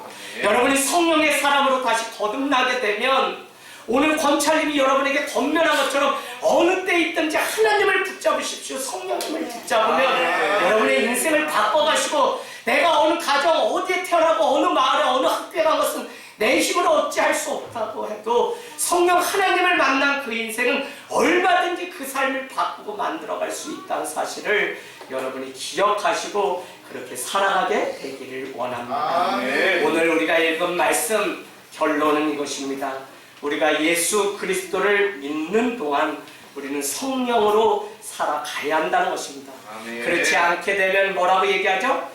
여러분이 성령의 사람으로 다시 거듭나게 되면 오늘 권찰님이 여러분에게 권면한 것처럼 어느 때 있든지 하나님을 붙잡으십시오. 성령님을 붙잡으면 여러분의 인생을 바꿔가시고 내가 어느 가정 어디에 태어나고 어느 마을에 어느 학교에 간 것은 내 힘으로 어찌할 수 없다고 해도 성령 하나님을 만난 그 인생은 얼마든지 그 삶을 바꾸고 만들어갈 수 있다는 사실을 여러분이 기억하시고 그렇게 살아가게 되기를 원합니다. 오늘 우리가 읽은 말씀 결론은 이것입니다. 우리가 예수 그리스도를 믿는 동안 우리는 성령으로 살아가야 한다는 것입니다. 그렇지 않게 되면 뭐라고 얘기하죠?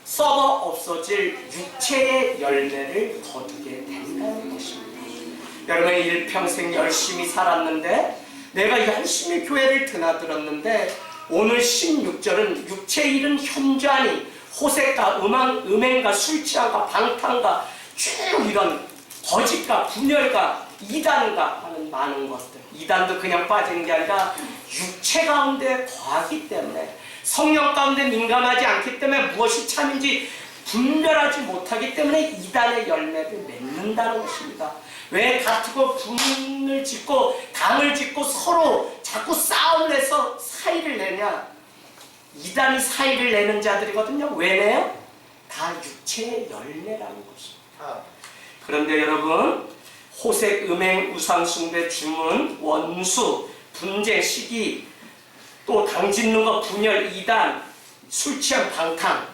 썩어 없어질 육체의 열매를 거두게 된다는 것입니다. 여러분의 일평생 열심히 살았는데 내가 열심히 교회를 드나들었는데 오늘 16절은 육체에 이른 현저하니 호색과 음행과 술 취함과 방탕과 쭉 이런 거짓과 분열과 이단과 하는 많은 것들, 이단도 그냥 빠진 게 아니라 육체 가운데 거하기 때문에 성령 가운데 민감하지 않기 때문에 무엇이 참인지 분별하지 못하기 때문에 이단의 열매를 맺는다는 것입니다. 왜 다투고 분을 짓고 당을 짓고 서로 자꾸 싸움을 해서 사이를 내냐? 이단이 사이를 내는 자들이거든요. 왜 내요? 다 육체의 열매라는 것입니다. 그런데 여러분, 호색, 음행, 우상숭배, 주문, 원수, 분쟁, 시기, 또 당짓는 것, 분열, 이단, 술 취한 방탕,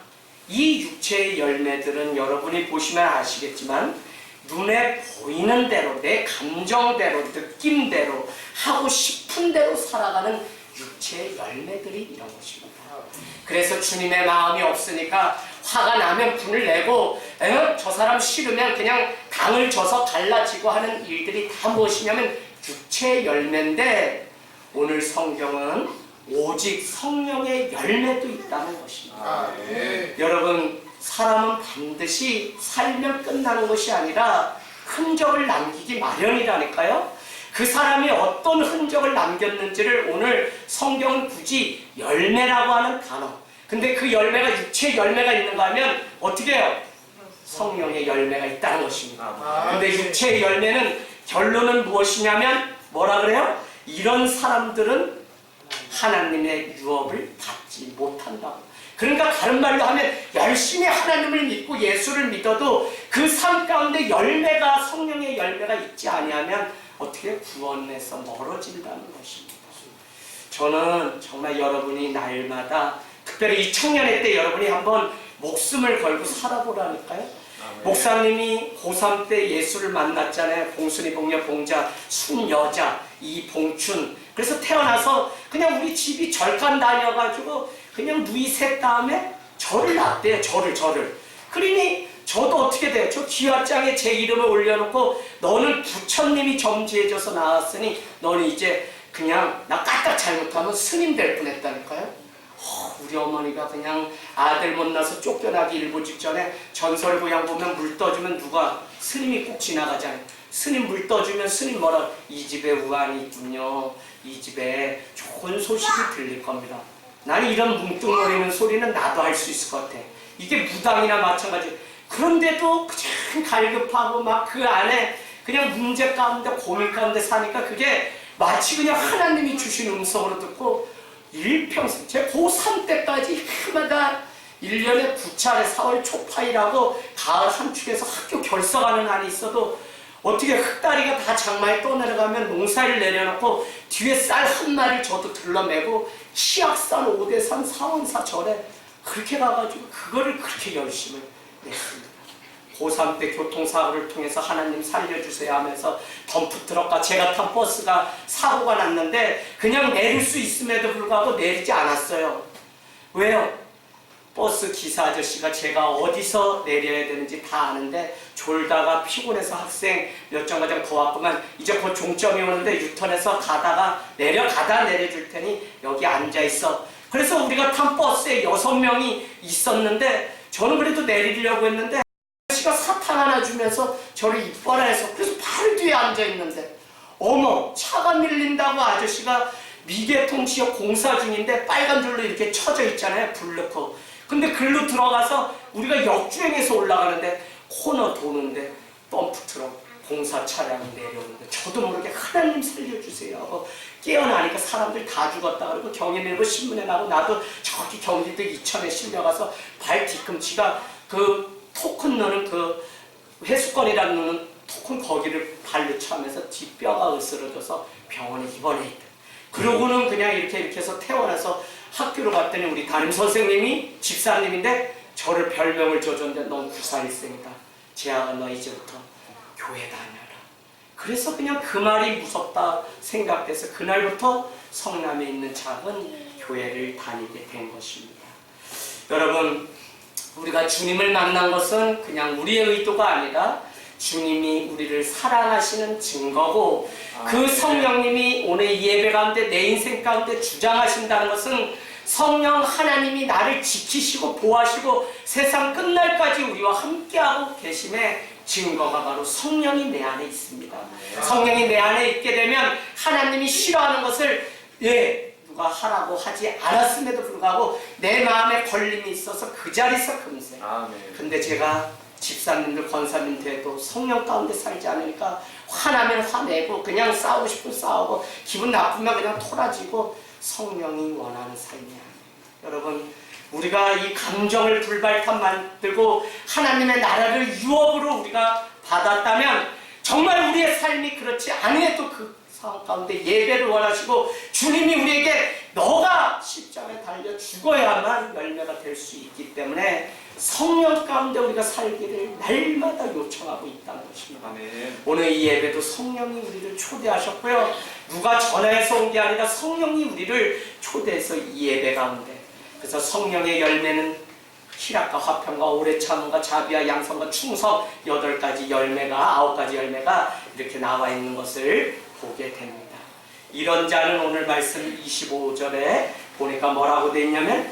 이 육체의 열매들은 여러분이 보시면 아시겠지만 눈에 보이는 대로, 내 감정대로, 느낌대로, 하고 싶은 대로 살아가는 육체의 열매들이 이런 것입니다. 그래서 주님의 마음이 없으니까 화가 나면 분을 내고 저 사람 싫으면 그냥 당을 줘서 갈라지고 하는 일들이 다 무엇이냐면 육체의 열매인데, 오늘 성경은 오직 성령의 열매도 있다는 것입니다. 여러분, 사람은 반드시 살면 끝나는 것이 아니라 흔적을 남기기 마련이라니까요. 그 사람이 어떤 흔적을 남겼는지를 오늘 성경은 굳이 열매라고 하는 단어, 근데 그 열매가 육체의 열매가 있는가 하면 어떻게 해요? 성령의 열매가 있다는 것입니다. 근데 육체의 열매는 결론은 무엇이냐면 뭐라 그래요? 이런 사람들은 하나님의 유업을 받지 못한다고. 그러니까 다른 말로 하면 열심히 하나님을 믿고 예수를 믿어도 그 삶 가운데 열매가, 성령의 열매가 있지 아니하면 어떻게 구원에서 멀어진다는 것입니다. 저는 정말 여러분이 날마다, 특별히 이 청년회 때 여러분이 한번 목숨을 걸고 살아보라니까요. 목사님이 고3 때 예수를 만났잖아요. 봉순이, 봉녀, 봉자, 순여자, 이봉춘. 그래서 태어나서 그냥 우리 집이 절간 다녀가지고 그냥 누이 셋 다음에 저를 낳았대요. 저를. 그러니 저도 어떻게 돼요? 저 기와장에 제 이름을 올려놓고 너는 부처님이 점지해줘서 나왔으니 너는 이제 그냥 나 까딱 잘못하면 스님 될 뻔했다니까요. 우리 어머니가 그냥 아들 못 낳아서 쫓겨나기 일보 직전에 전설고향 보면 물 떠주면 누가 스님이 꼭 지나가잖아요. 스님 물 떠주면 스님 뭐라, 이 집에 우환이 있군요. 이 집에 좋은 소식이 들릴 겁니다. 나는 이런 뭉뚱거리는 소리는 나도 할 수 있을 것 같아. 이게 무당이나 마찬가지. 그런데도 그냥 갈급하고 막 그 안에 그냥 문제 가운데 고민 가운데 사니까 그게 마치 그냥 하나님이 주신 음성으로 듣고 일평생, 제 고3 때까지 해마다 1년에 9차례 4월 초파일하고 가을 함축에서 학교 결석하는 날이 있어도 어떻게 흙다리가 다 장마에 떠내려가면 농사를 내려놓고 뒤에 쌀 한 마리를 저도 들러매고 치악산, 오대산, 사원사 절에 그렇게 가가지고 그거를 그렇게 열심히 냈습니다. 고3 때 교통사고를 통해서 하나님 살려주세요 하면서 덤프트럭과 제가 탄 버스가 사고가 났는데 그냥 내릴 수 있음에도 불구하고 내리지 않았어요. 왜요? 버스 기사 아저씨가 제가 어디서 내려야 되는지 다 아는데 졸다가 피곤해서 학생 몇 정거장 더 왔구만, 이제 곧 종점이 오는데 유턴해서 가다가 내려가다 내려줄 테니 여기 앉아있어. 그래서 우리가 탄 버스에 6명이 있었는데 저는 그래도 내리려고 했는데 아저씨가 사탕 하나 주면서 저를 이뻐라 해서, 그래서 바로 뒤에 앉아있는데 어머, 차가 밀린다고 아저씨가 미개통 지역 공사 중인데 빨간 줄로 이렇게 쳐져 있잖아요. 불 넣고. 근데 글로 들어가서 우리가 역주행해서 올라가는데 코너 도는데 덤프트럭 공사 차량이 내려오는데 저도 모르게 하나님 살려주세요 하고 깨어나니까 사람들 다 죽었다 그러고 경인일보 신문에 나고, 나도 저기 경기도 이천에 실려가서 발 뒤꿈치가 그 토큰 넣는 그 회수권이라는 넣는 토큰 거기를 발로 차면서 뒷뼈가 으스러져서 병원에 입원해 있다. 그러고는 그냥 이렇게 해서 태어나서 학교로 갔더니 우리 담임 선생님이 집사님인데 저를 별명을 줘줬는데 넌 941생이다. 재아가 너 이제부터 교회 다녀라. 그래서 그냥 그 말이 무섭다 생각돼서 그날부터 성남에 있는 작은 교회를 다니게 된 것입니다. 여러분, 우리가 주님을 만난 것은 그냥 우리의 의도가 아니라 주님이 우리를 사랑하시는 증거고, 그 성령님이 오늘 이 예배 가운데 내 인생 가운데 주장하신다는 것은 성령 하나님이 나를 지키시고 보호하시고 세상 끝날까지 우리와 함께하고 계심의 증거가 바로 성령이 내 안에 있습니다. 성령이 내 안에 있게 되면 하나님이 싫어하는 것을 누가 하라고 하지 않았음에도 불구하고 내 마음에 걸림이 있어서 그 자리에서 금세. 근데 제가 집사님들, 권사님 돼도 성령 가운데 살지 않으니까 화나면 화내고 그냥 싸우고 싶으면 싸우고 기분 나쁘면 그냥 토라지고 성령이 원하는 삶이 아니에요. 여러분, 우리가 이 감정을 불발탄 만들고 하나님의 나라를 유업으로 우리가 받았다면 정말 우리의 삶이 그렇지 않아도 그 상황 가운데 예배를 원하시고 주님이 우리에게 너가 십자가에 달려 죽어야만 열매가 될 수 있기 때문에 성령 가운데 우리가 살기를 날마다 요청하고 있다는 것입니다. 아멘. 오늘 이 예배도 성령이 우리를 초대하셨고요. 누가 전해서 온 게 아니라 성령이 우리를 초대해서 이 예배 가운데, 그래서 성령의 열매는 희락과 화평과 오래 참음과 자비와 양성과 충성 8가지 열매가 9가지 열매가 이렇게 나와 있는 것을 보게 됩니다. 이런 자는 오늘 말씀 25절에 보니까 뭐라고 되어 있냐면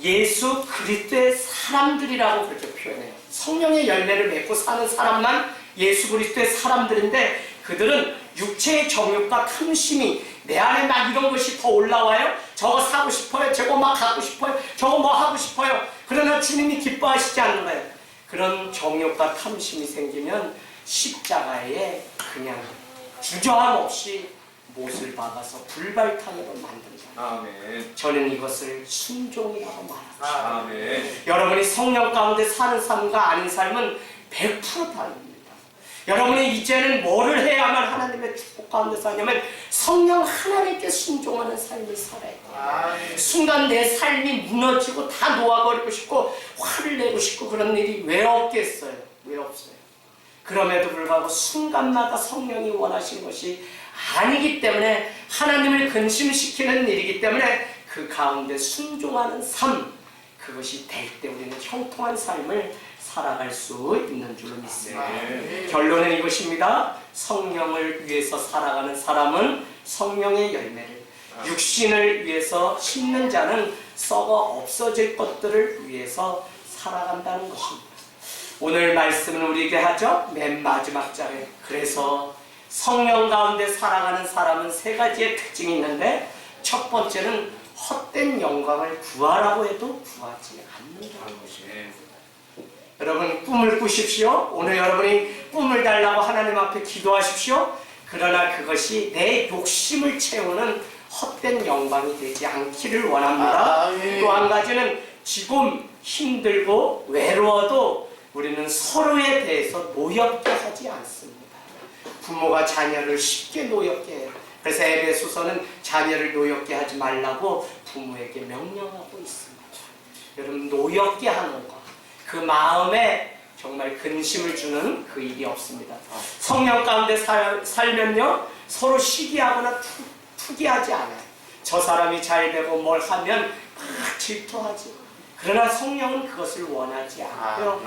예수 그리스도의 사람들이라고 그렇게 표현해요. 성령의 열매를 맺고 사는 사람만 예수 그리스도의 사람들인데, 그들은 육체의 정욕과 탐심이 내 안에 막 이런 것이 더 올라와요. 저거 사고 싶어요. 저거 막 갖고 싶어요. 저거 뭐 하고 싶어요. 그러나 주님이 기뻐하시지 않는 거예요. 그런 정욕과 탐심이 생기면 십자가에 그냥 주저함 없이 못을 박아서 불발탄으로 만든다. 아멘. 저는 이것을 순종이라고 말합니다. 아멘. 여러분이 성령 가운데 사는 삶과 아닌 삶은 100% 다릅니다. 여러분이 이제는 뭐를 해야만 하나님의 축복 가운데 사냐면 성령 하나님께 순종하는 삶을 살아야 돼요. 순간 내 삶이 무너지고 다 놓아버리고 싶고 화를 내고 싶고 그런 일이 왜 없겠어요? 왜 없어요? 그럼에도 불구하고 순간마다 성령이 원하시는 것이 아니기 때문에, 하나님을 근심시키는 일이기 때문에 그 가운데 순종하는 삶, 그것이 될 때 우리는 형통한 삶을 살아갈 수 있는 줄로 믿습니다. 결론은 이것입니다. 성령을 위해서 살아가는 사람은 성령의 열매를, 육신을 위해서 심는 자는 썩어 없어질 것들을 위해서 살아간다는 것입니다. 오늘 말씀은 우리에게 하죠. 맨 마지막 절에 그래서 성령 가운데 살아가는 사람은 3가지의 특징이 있는데, 첫 번째는 헛된 영광을 구하라고 해도 구하지 않는다는 것입니다. 여러분 꿈을 꾸십시오. 오늘 여러분이 꿈을 달라고 하나님 앞에 기도하십시오. 그러나 그것이 내 욕심을 채우는 헛된 영광이 되지 않기를 원합니다. 또 한 가지는 지금 힘들고 외로워도 우리는 서로에 대해서 노엽게 하지 않습니다. 부모가 자녀를 쉽게 노엽게 해요. 그래서 에베소서는 자녀를 노엽게 하지 말라고 부모에게 명령하고 있습니다. 여러분, 노엽게 하는 것, 그 마음에 정말 근심을 주는 그 일이 없습니다. 성령 가운데 살면요, 서로 시기하거나 투기하지 않아요. 저 사람이 잘 되고 뭘 하면 막 질투하지. 그러나 성령은 그것을 원하지 않고요.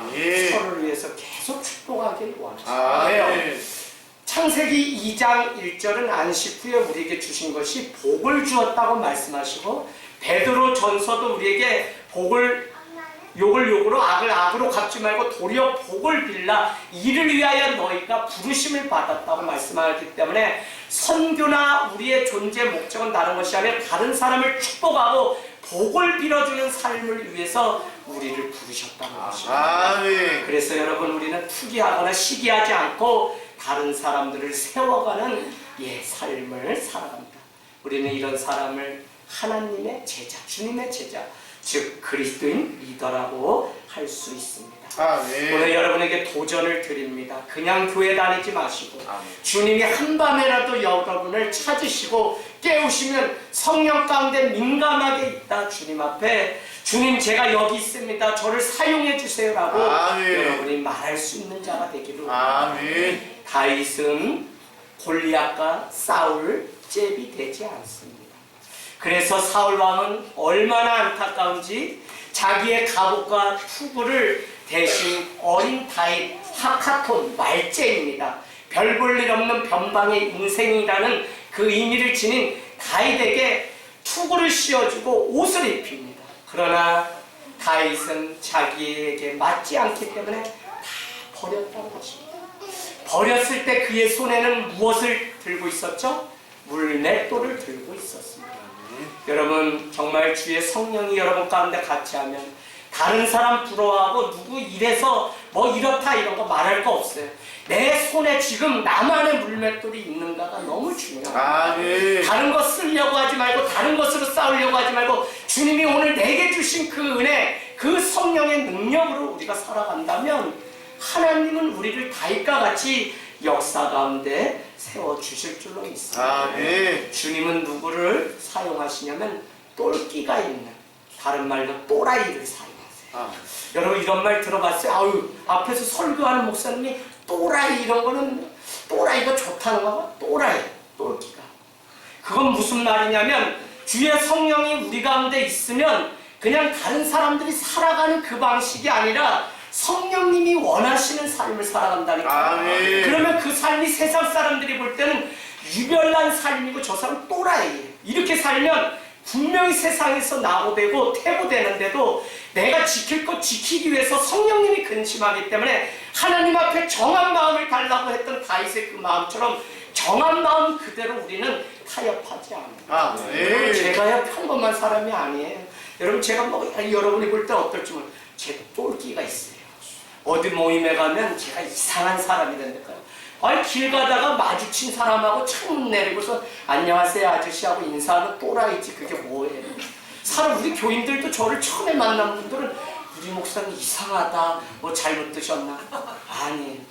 서로를 위해서 계속 축복하길 원하시는 창세기 2장 1절은 안식 후에 우리에게 주신 것이 복을 주었다고 말씀하시고, 베드로 전서도 우리에게 욕을 욕으로 악을 악으로 갚지 말고 도리어 복을 빌라 이를 위하여 너희가 부르심을 받았다고 말씀하기 때문에, 선교나 우리의 존재 목적은 다른 것이 아니라 다른 사람을 축복하고 복을 빌어주는 삶을 위해서 우리를 부르셨다는 것입니다. 그래서 여러분, 우리는 투기하거나 시기하지 않고 다른 사람들을 세워가는 삶을 살아갑니다. 우리는 이런 사람을 하나님의 제자, 주님의 제자, 즉 그리스도인 리더라고 할 수 있습니다. 오늘 여러분에게 도전을 드립니다. 그냥 교회 다니지 마시고 주님이 한밤에라도 여러분을 찾으시고 깨우시면 성령 가운데 민감하게 있다 주님 앞에, 주님 제가 여기 있습니다, 저를 사용해 주세요라고 여러분이 말할 수 있는 자가 되기를 원합니다. 다윗은 골리앗과 싸울 잽이 되지 않습니다. 그래서 사울 왕은 얼마나 안타까운지 자기의 갑옷과 투구를 대신 어린 다윗, 하카톤, 말제입니다. 별 볼 일 없는 변방의 인생이라는 그 의미를 지닌 다윗에게 투구를 씌워주고 옷을 입힙니다. 그러나 다윗은 자기에게 맞지 않기 때문에 다 버렸다는 것입니다. 버렸을 때 그의 손에는 무엇을 들고 있었죠? 물맷돌을 들고 있었습니다. 여러분, 정말 주의 성령이 여러분 가운데 같이 하면 다른 사람 부러워하고 누구 이래서 뭐 이렇다 이런 거 말할 거 없어요. 내 손에 지금 나만의 물맷돌이 있는가가 너무 중요합니다. 다른 거 쓰려고 하지 말고 다른 것으로 싸우려고 하지 말고 주님이 오늘 내게 주신 그 은혜, 그 성령의 능력으로 우리가 살아간다면 하나님은 우리를 다윗과 같이 역사 가운데 세워주실 줄로 믿습니다. 주님은 누구를 사용하시냐면 똘끼가 있는, 다른 말로 또라이를 사용하세요. 여러분 이런 말 들어봤어요? 아유, 앞에서 설교하는 목사님이 또라이 이런 거는 또라이가 좋다는 거야? 또라이, 똘끼가. 그건 무슨 말이냐면 주의 성령이 우리 가운데 있으면 그냥 다른 사람들이 살아가는 그 방식이 아니라 성령님이 원하시는 삶을 살아간다니까. 그러면 그 삶이 세상 사람들이 볼 때는 유별난 삶이고 저 사람 또라이예요. 이렇게 살면 분명히 세상에서 낙오되고 퇴보되는데도 내가 지킬 것 지키기 위해서 성령님이 근심하기 때문에 하나님 앞에 정한 마음을 달라고 했던 다윗의 그 마음처럼 정한 마음 그대로 우리는 타협하지 않아요. 여러분 제가야 평범한 사람이 아니에요. 여러분 제가 뭐 여러분이 볼 때 어떨지 모르 제 똘끼가 있어요. 어디 모임에 가면 제가 이상한 사람이 된다니까요. 아니 길 가다가 마주친 사람하고 창문 내리고서 안녕하세요 아저씨하고 인사하는 또라이지 그게 뭐예요. 사람 우리 교인들도 저를 처음에 만난 분들은 우리 목사님 이상하다 뭐 잘못 드셨나. 아니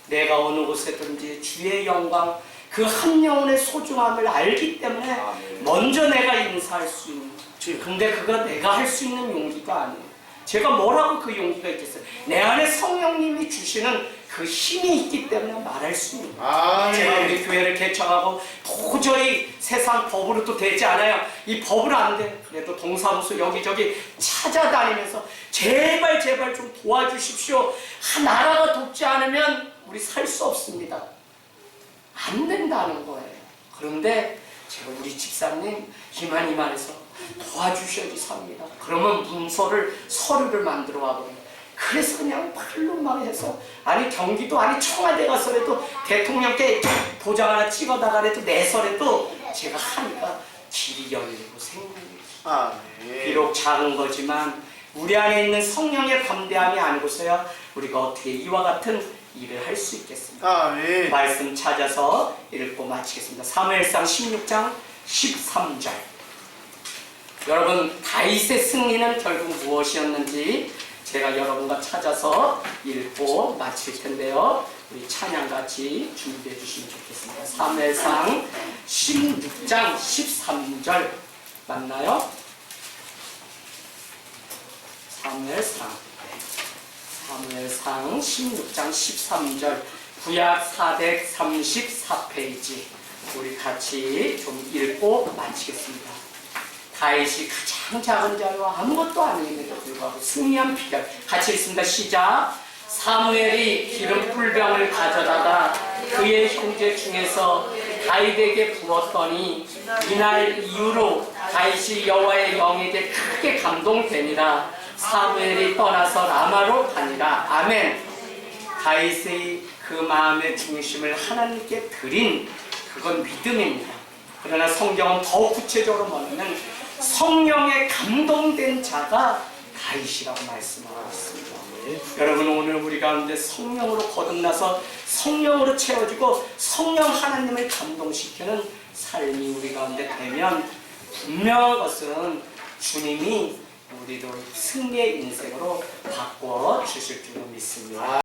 내가 어느 곳에든지 주의 영광 그 한 영혼의 소중함을 알기 때문에 먼저 내가 인사할 수 있는. 근데 그거 내가 할 수 있는 용기가 아니에요. 제가 뭐라고 그 용기가 있겠어요. 내 안에 성령님이 주시는 그 힘이 있기 때문에 말할 수 있는 거예요. 제가 우리 교회를 개척하고 도저히 세상 법으로도 되지 않아요. 이 법으로 안 돼. 그래도 동사무소 여기저기 찾아다니면서 제발 좀 도와주십시오. 나라가 돕지 않으면 우리 살 수 없습니다. 안 된다는 거예요. 그런데 제가 우리 집사님 이만해서 도와주셔야지 삽니다. 그러면 서류를 만들어 와버려요. 그래서 그냥 팔로만 해서 아니 경기도 아니 청와대 가서라도 대통령께 도장 하나 찍어다가라도 내서라도 제가 하니까 길이 열리고 생명이 비록 작은 거지만 우리 안에 있는 성령의 담대함이 아니고서야 우리가 어떻게 이와 같은 일을 할 수 있겠습니까? 말씀 찾아서 읽고 마치겠습니다. 사무엘상 16장 13절. 여러분 다윗의 승리는 결국 무엇이었는지 제가 여러분과 찾아서 읽고 마칠 텐데요. 우리 찬양 같이 준비해 주시면 좋겠습니다. 사무엘상 16장 13절 맞나요? 사무엘상 16장 13절 구약 434페이지 우리 같이 좀 읽고 마치겠습니다. 다윗이 가장 작은 자와 아무것도 아님에도 불구하고 승리한 비결 같이 읽습니다. 시작. 사무엘이 기름 풀병을 가져다가 그의 형제 중에서 다윗에게 부었더니 이날 이후로 다윗이 여호와의 영에게 크게 감동되니라. 사무엘이 떠나서 라마로 가니라. 아멘. 다윗의 그 마음의 중심을 하나님께 드린 그건 믿음입니다. 그러나 성경은 더 구체적으로 말하면 성령에 감동된 자가 다윗이라고 말씀하고 있습니다. 여러분 오늘 우리 가운데 성령으로 거듭나서 성령으로 채워지고 성령 하나님을 감동시키는 삶이 우리 가운데 되면 분명한 것은 주님이 우리도 승리의 인생으로 바꿔 주실 줄 믿습니다.